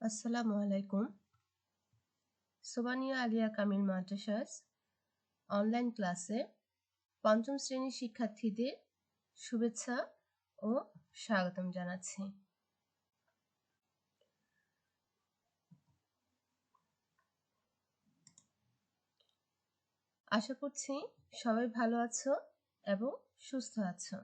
আসসালামু আলাইকুম। সোবানিয়া আলিয়া কামিল মাদ্রাসাস অনলাইন ক্লাসে পঞ্চম শ্রেণীর শিক্ষার্থীদের শুভেচ্ছা ও স্বাগতম জানাচ্ছি। আশা করছি সবাই ভালো আছো এবং সুস্থ আছো।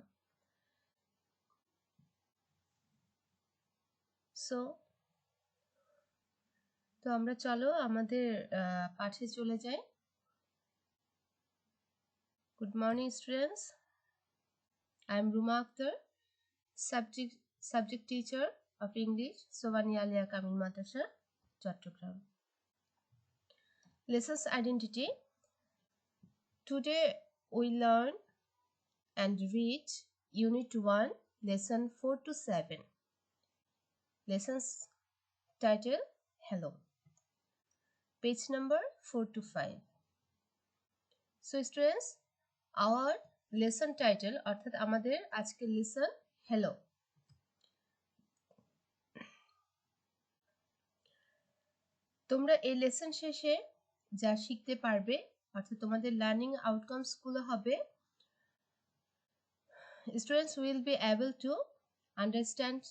তো আমরা চলো আমাদের পাঠে চলে যাই। Good morning students. I am Ruma Akhtar, subject teacher of English, Sobania Alia Kamil Madrasa, Chattogram. Lessons identity. Today we learn and read Unit 1, Lesson 4 to 7. Lessons title Hello. Page number 4 to 5. So students, our lesson title অর্থাৎ আমাদের আজকের lesson Hello. তোমরা এই lesson শেষে যা শিখতে পারবে অর্থাৎ তোমাদের লার্নিং আউটকামস গুলো হবে, students will be able to understand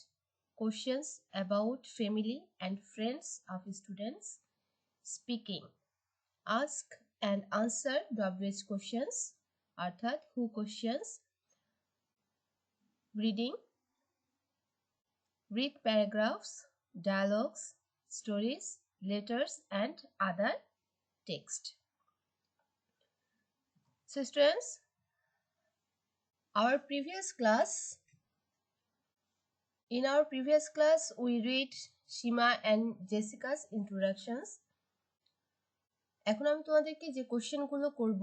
questions about family and friends of students, speaking, ask and answer WH questions অর্থাৎ who questions, read paragraphs, dialogues, stories, letters and other text. So students, in our previous class we read Shima and Jessica's introductions. এখন আমি তোমাদেরকে যে কোশ্চেনগুলো করব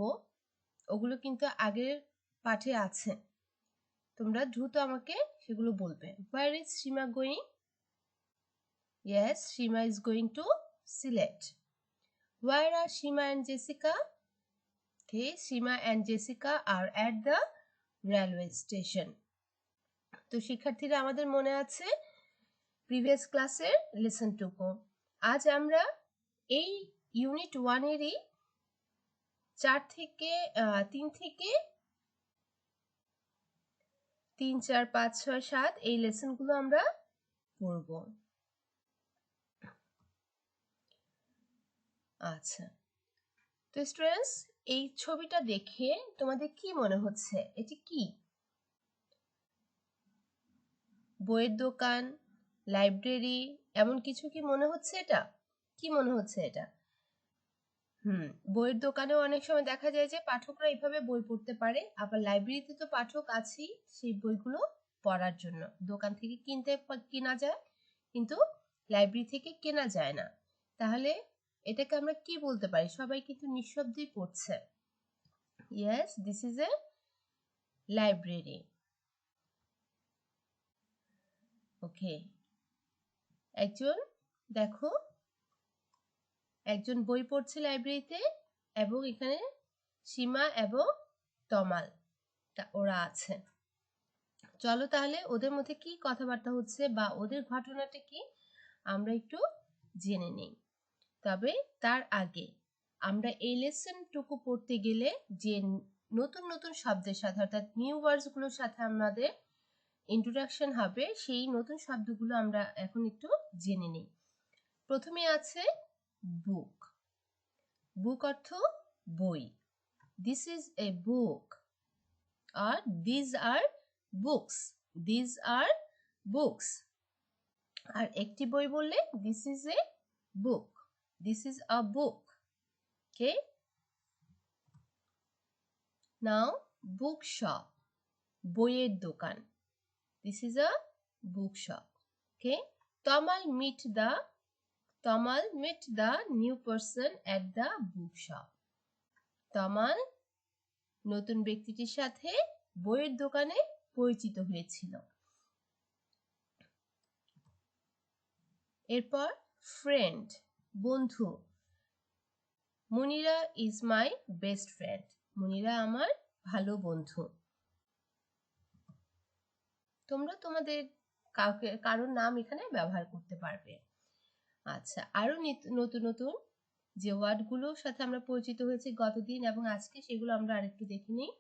ওগুলো কিন্তু আগের পাঠে আছে, তোমরা দ্রুত আমাকে সেগুলো বলবে। Where is Shima going? Yes, Shima is going to Sylhet. Where are Shima and Jessica? Okay, Shima and Jessica are at the railway station. তো শিক্ষার্থীরা আমাদের মনে আছে প্রিভিয়াস ক্লাসের লেসনটুকু। আজ আমরা এই ইউনিট 1 এরই 3 থেকে 3, 4, 5, 6, 7 এই লেসনগুলো আমরা পড়ব। আচ্ছা, তো স্টুডেন্টস এই ছবিটা দেখে তোমাদের কি মনে হচ্ছে? এটি কি? বইয়ের দোকান, লাইব্রেরি এমন কিছু কি মনে হচ্ছে? এটা কি মনে হচ্ছে? এটা বইয়ের দোকানেও অনেক সময় দেখা যায় যে পাঠকরা এইভাবে বই পড়তে পারে, আবার লাইব্রেরিতে তো পাঠক আছেই সেই বইগুলো পড়ার জন্য। দোকান থেকে কেনা যায় কিন্তু লাইব্রেরি থেকে কেনা যায় না। তাহলে এটাকে আমরা কি বলতে পারি? সবাই কিন্তু নিঃশব্দেই পড়ছে। Yes, this is a library. ওকে, একজন বই পড়ছে লাইব্রেরিতে এবং এখানে সীমা এবং তমাল ওরা আছে। চলো তাহলে ওদের মধ্যে কি কথাবার্তা হচ্ছে বা ওদের ঘটনাটা কি আমরা একটু জেনে নেই। তবে তার আগে আমরা এই লেসনটুকু পড়তে গেলে যে নতুন নতুন শব্দের সাথে অর্থাৎ নিউ ওয়ার্ডস গুলোর সাথে আমাদের ইন্ট্রোডাকশন হবে, সেই নতুন শব্দগুলো আমরা এখন একটু জেনে নেই। প্রথমে আছে বুক। বুক অর্থ বই। দিস ইজ এ বুক আর these are books. These are books. আর একটি বই বললে this is a book. This is a book. Okay, now book shop, বইয়ের দোকান। This is a book shop. Okay, Tamal met the new person at the bookshop. Tamal নতুন ব্যক্তিটির সাথে বইয়ের দোকানে পরিচিত হয়েছিল। এরপর ফ্রেন্ড, বন্ধু। মুনিরা ইজ মাই বেস্ট ফ্রেন্ড। মুনিরা আমার ভালো বন্ধু। তোমরা তোমাদের কারোর নাম এখানে ব্যবহার করতে পারবে। আচ্ছা, আরো নতুন নতুন যে ওয়ার্ডগুলোর সাথে আমরা পরিচিত হয়েছি গতদিন এবং আজকে, সেগুলো আমরা আরেকটু দেখে নিই।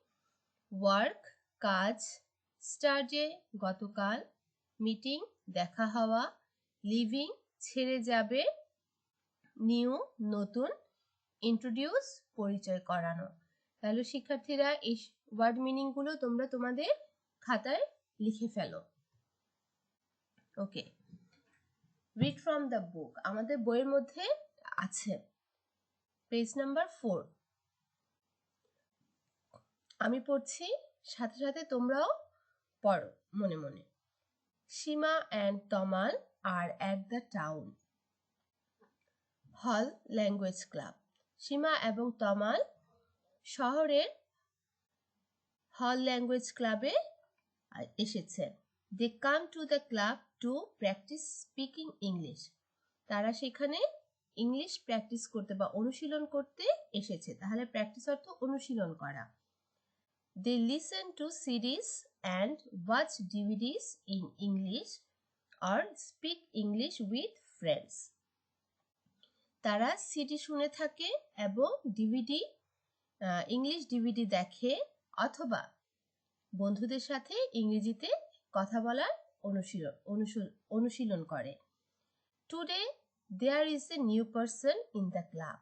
ওয়ার্ক কাজ, স্টাডি গতকাল, মিটিং দেখা হওয়া, লিভিং ছেড়ে যাবে, নিউ নতুন, ইন্ট্রোডিউস পরিচয় করানো। তাহলে শিক্ষার্থীরা এই ওয়ার্ড মিনিংগুলো তোমরা তোমাদের খাতায় লিখে ফেলো। ওকে, রিড ফ্রম দ্য বুক আমাদের বইয়ের মধ্যে আছে, পেজ নাম্বার 4। আমি পড়ছি, সাথে সাথে তোমরাও পড়ো মনে মনে। Seema and Tamal are at the town hall language club. Seema এবং তমাল শহরের হল ল্যাঙ্গুয়েজ ক্লাবে এসেছে। They come to the club to practice speaking English. তারা সেখানে ইংলিশ প্র্যাকটিস করতে বা অনুশীলন করতে এসেছে। তাহলে প্র্যাকটিস অর্থ অনুশীলন করা। They listen to series and watch DVDs in English or speak English with friends. তারা সিডি শুনে থাকে এবং ইংলিশ ডিভিডি দেখে অথবা বন্ধুদের সাথে ইংরেজিতে কথা বলার অনুশীলন করে। Today there is a new person in the club.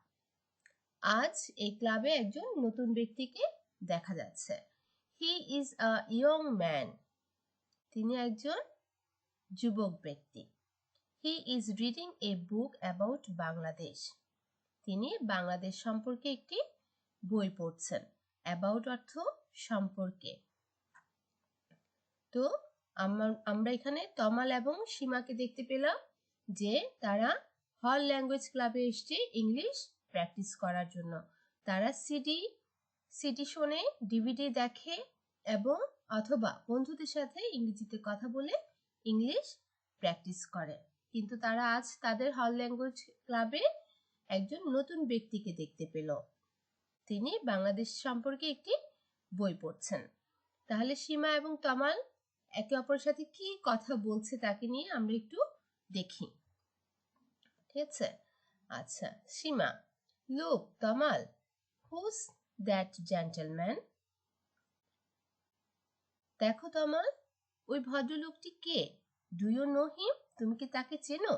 আজ এই ক্লাবে একজন নতুন ব্যক্তিকে দেখা যাচ্ছে। He is a young man. তিনি একজন যুবক ব্যক্তি। He is reading a book about Bangladesh. তিনি বাংলাদেশ সম্পর্কে একটি বই পড়ছেন। অ্যাবাউট অর্থ সম্পর্কে। তো আমরা এখানে তমাল এবং সীমাকে দেখতে পেলাম যে তারা হল ল্যাঙ্গুয়েজ ক্লাবে এসছে ইংলিশ প্র্যাকটিস করার জন্য। তারা সিডি শোনে, ডিভিডি দেখে এবং অথবা বন্ধুদের সাথে ইংরেজিতে কথা বলে ইংলিশ প্র্যাকটিস করে। কিন্তু তারা আজ তাদের হল ল্যাঙ্গুয়েজ ক্লাবে একজন নতুন ব্যক্তিকে দেখতে পেল। তিনি বাংলাদেশ সম্পর্কে একটি বই পড়ছেন। তাহলে সীমা এবং তমাল একে অপরের সাথে কি কথা বলছে তাকে নিয়ে আমরা একটু দেখি। ঠিক আছে? আচ্ছা, Seema, look Tamal, who's that gentleman? দেখো তমাল, ওই ভদ্রলোকটি কে? Do you know him? তুমি কি তাকে চেনো?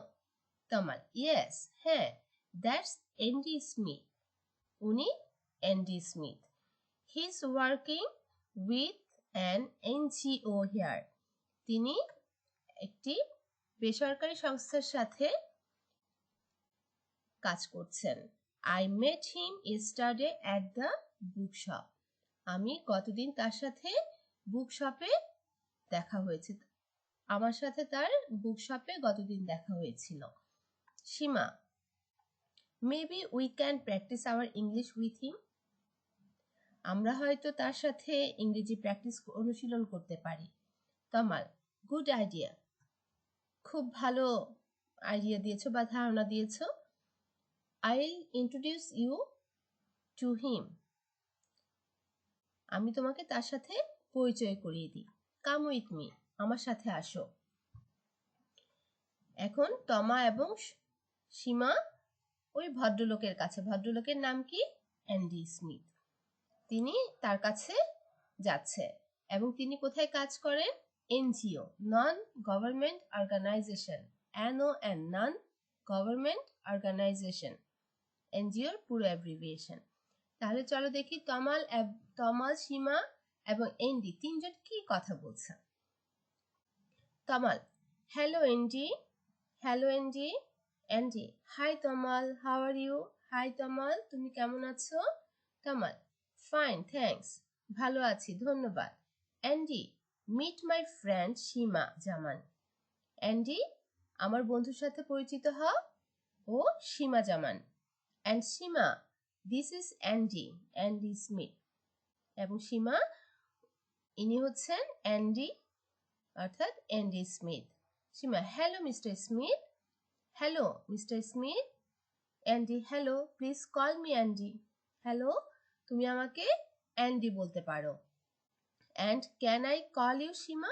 তমাল, ইয়েস, হ্যাঁ, দ্যাটস অ্যান্ডি স্মিথ। উনি Andy Smith. He is working with an NGO here. তিনি একটি বেসরকারি সংস্থার সাথে কাজ করছেন। I met him yesterday at the book shop. আমি গতদিন তার সাথে বুক শপে দেখা হয়েছে। আমার সাথে তার বুক শপে গতদিন দেখা হয়েছিল। Seema, maybe we can practice our English with him. আমরা হয়তো তার সাথে ইংরেজি প্র্যাকটিস অনুশীলন করতে পারি। Tamal, good idea. খুব ভালো আইডিয়া দিয়েছো বা ধারণা দিয়েছো। আইল ইন্ট্রোডিউস ইউ টু হিম। আমি তোমাকে তার সাথে পরিচয় করিয়ে দিই। কাম উইথ মি, আমার সাথে আসো। এখন তমা এবং সীমা ওই ভদ্রলোকের কাছে, ভদ্রলোকের নাম কি? Andy Smith. তিনি তার কাছে যাচ্ছে এবং তিনি কোথায় কাজ করেন? NGO, non government organisation. NON, non government organisation, এনজিওর পুরো অ্যাব্রিভিয়েশন। তাহলে চলো দেখি তমাল, সীমা এবং এনডি তিনজন কি কথা বলছে। Tamal, hello Andy. Hello Andy. Andy, hi Tamal, how are you? Hi Tamal, তুমি কেমন আছো? তমাল, ফাইন থ্যাঙ্কস, ভালো আছি ধন্যবাদ। Andy, meet my friend Seema Zaman. Andy, আমার বন্ধুর সাথে পরিচিত হও, ও Seema Zaman. And Seema, this is Andy Smith. এবং সীমা, ইনি হচ্ছেন অ্যান্ডি অর্থাৎ Andy Smith. Seema, hello mister Smith. Hello mister Smith. Andy, hello, please call me Andy. Hello, তুমি আমাকে অ্যান্ডি বলতে পারো। And can I call you Seema?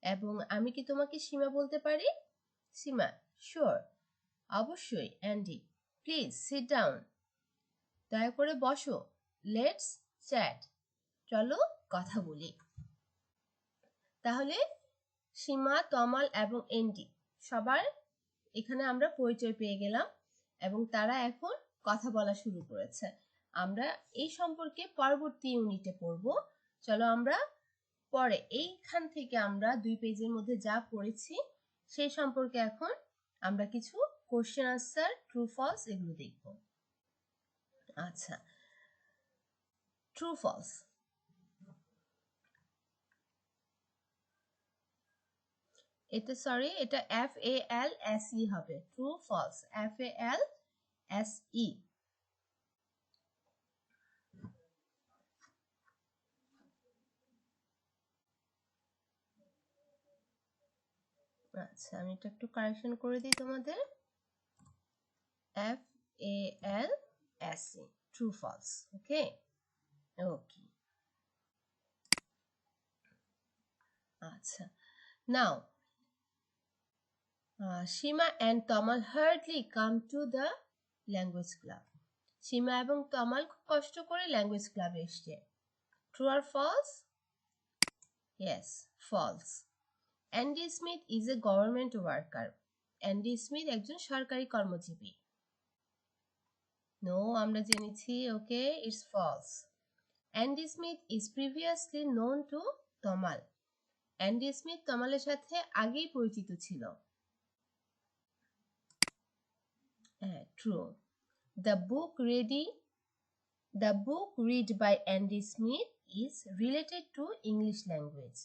এবং আমি কি তোমাকে সীমা বলতে পারি? সীমা, শিওর। অবশ্যই অ্যান্ডি, প্লিজ সিট ডাউন, দয়া করে বসো, লেটস চ্যাট, চলো কথা বলি। তাহলে সীমা, তমাল এবং এন্ডি সবার এখানে আমরা পরিচয় পেয়ে গেলাম এবং তারা এখন কথা বলা শুরু করেছে। আমরা এই সম্পর্কে পরবর্তী ইউনিটে পড়ব। চলো আমরা পরে এইখান থেকে আমরা 2 পেজের মধ্যে যা পড়েছি সেই সম্পর্কে এখন আমরা কিছু কোশ্চেন আনসার, ট্রু ফলস এগুলো দেখব। আচ্ছা, ট্রু ফলস। এটা FALSE হবে, ট্রু ফলস, FALSE। আচ্ছা, আমি এটা একটু কারেকশন করে দিই তোমাদের। FALSE, true false. Okay okay, আচ্ছা। Now Seema and Tamal hurriedly come to the language club. সীমা এবং তমাল খুব কষ্ট করে ল্যাঙ্গুয়েজ ক্লাবে এসছে। ট্রু আর false? Yes, false. Andy Smith is a government worker. Andy Smith একজন সরকারি কর্মজীবী। নো, আমরা জেনেছি। Okay, it's false. Andy Smith is previously known to Tamal. Andy Smith তমালের সাথে আগেই পরিচিত ছিল। True. The book read by Andy Smith is related to English language.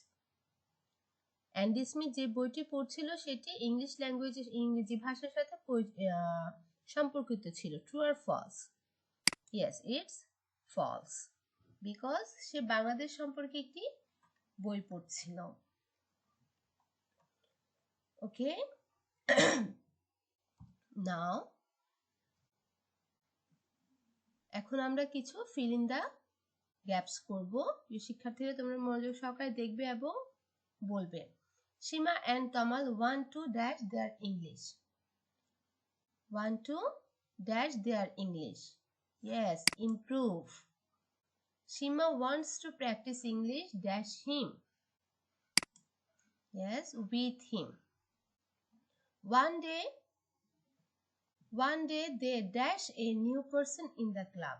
Andy Smith যে বইটি পড়ছিল সেটি ইংরেজি ভাষার সাথে সম্পর্কিত ছিল। ট্রু আর false? Yes, it's false, because সে বাংলাদেশ সম্পর্কে একটি বই পড়ছিল। ওকে, নাও এখন আমরা কিছু ফিল ইন দ্য গ্যাপস করব। শিক্ষার্থীরা তোমরা মনোযোগ সহকারে দেখবে এবং বলবে। সীমা and Tamal want to dash their English. Want to dash their English. Yes, improve. Sima wants to practice English dash him. Yes, with him. One day they dash a new person in the club.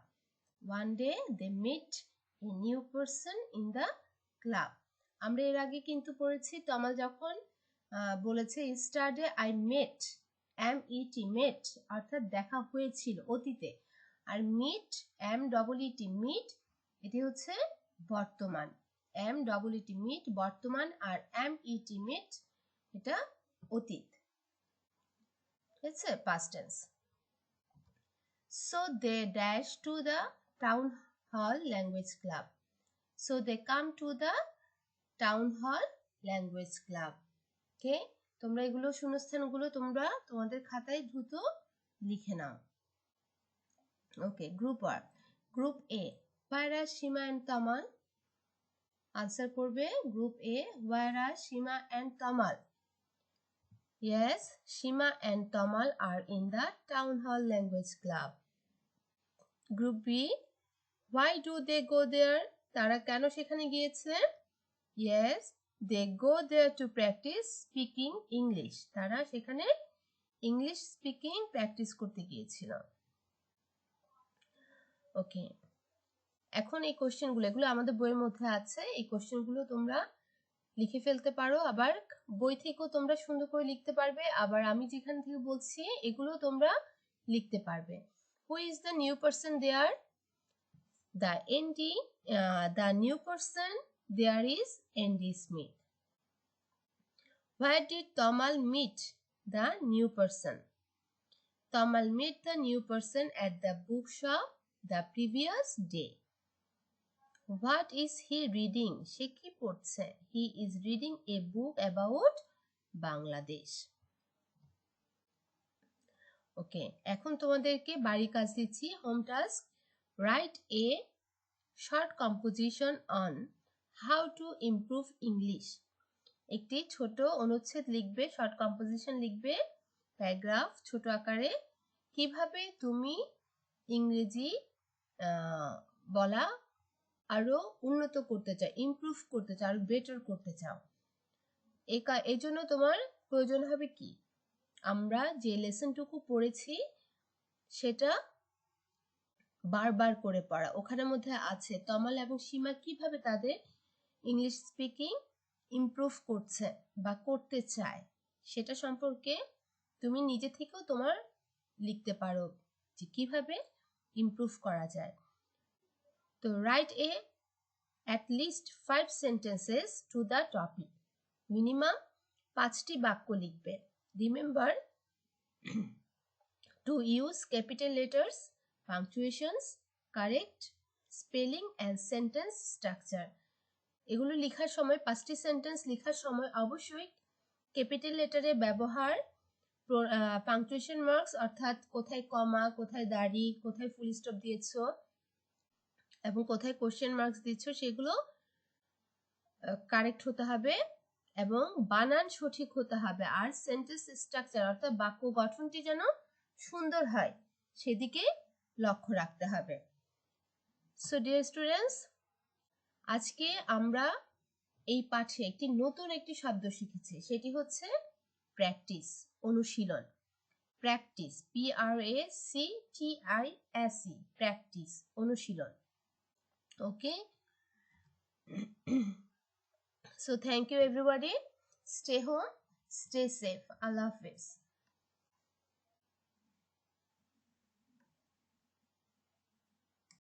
One day they meet a new person in the club. আমরা এর আগে কিন্তু পড়েছি তমাল যখন বলেছে yesterday I met, MET, অর্থাৎ দেখা হয়েছিল অতীতে, আর meet, MET, এটি হচ্ছে বর্তমান। MET বর্তমান আর MET এটা অতীত, ঠিক আছে, past tense. So they dash to the town hall language club. So they come to the town hall language club. Okay, তোমরা এগুলো শূন্যস্থানগুলো তোমরা তোমাদের খাতায় দ্রুত লিখে নাও। Okay, group work. Group A, where are Shima and Tamal? Answer করবে group A, where are Shima and Tamal? Yes, Shima and Tamal are in the town hall language club. Group B, why do they go there? তারা কেন সেখানে গিয়েছে? Yes, they go there to practice speaking English. তারা সেখানে English speaking practice করতে গিয়েছিল। ওকে, এখন এই কোশ্চেনগুলো এগুলো আমাদের বইয়ের মধ্যে আছে। এই কোশ্চেনগুলো তোমরা লিখে ফেলতে পারো, আবার বই থেকেও তোমরা সুন্দর করে লিখতে পারবে, আবার আমি যেখান থেকে বলছি এগুলো তোমরা লিখতে পারবে। Who is the new person there? The new person there is Andy Smith. Where did Tamal meet the new person? Tamal met the new person at the bookshop the previous day. What is he reading? সে কি পড়ছে? He is reading a book about Bangladesh. ওকে, এখন তোমাদেরকে বাড়ি কাজ দিচ্ছি, home task. Write a short composition on how to improve English. একটি ছোট অনুচ্ছেদ লিখবে, শর্ট কম্পোজিশন লিখবে প্যারাগ্রাফ ছোট আকারে কিভাবে তুমি ইংরেজি বলা আরো উন্নত করতে চাও, ইমপ্রুভ করতে চাও, আরো বেটার করতে চাও। এই জন্য তোমার প্রয়োজন হবে কি, আমরা যে লেসনটুকু পড়েছি সেটা বারবার করে পড়া। ওখানের মধ্যে আছে তমাল এবং সীমা কিভাবে তাদের ইংলিশ স্পিকিং ইমপ্রুভ করছে বা করতে চায়, সেটা সম্পর্কে তুমি নিজে থেকেও তোমার লিখতে পারো যে কিভাবে ইমপ্রুভ করা যায়। তো right at least 5 sentences to the topic. Minimum 5টি বাক্য লিখবে। Remember to use capital letters, punctuations, correct spelling and sentence structure. এগুলো লেখার সময় 5টি সেন্টেন্স লেখার সময় অবশ্যই ক্যাপিটাল লেটারের ব্যবহার, পাংচুয়েশন মার্কস অর্থাৎ কোথায় কমা, কোথায় দাড়ি, কোথায় ফুল স্টপ দিয়েছো এবং কোথায় কোশ্চেন মার্কস দিচ্ছ সেগুলো কারেক্ট হতে হবে এবং বানান সঠিক হতে হবে। আর সেন্টেন্স স্ট্রাকচার অর্থাৎ বাক্য গঠনটি যেন সুন্দর হয় সেদিকে লক্ষ্য রাখতে হবে। সো ডিয়ার স্টুডেন্টস, আজকে আমরা এই পাঠে নতুন একটি শব্দ শিখেছি, সেটি হচ্ছে প্র্যাকটিস, অনুশীলন। প্র্যাকটিস, PRACTISE, প্র্যাকটিস, অনুশীলন। ওকে, so thank you everybody, stay home, stay safe, Allah Hafiz.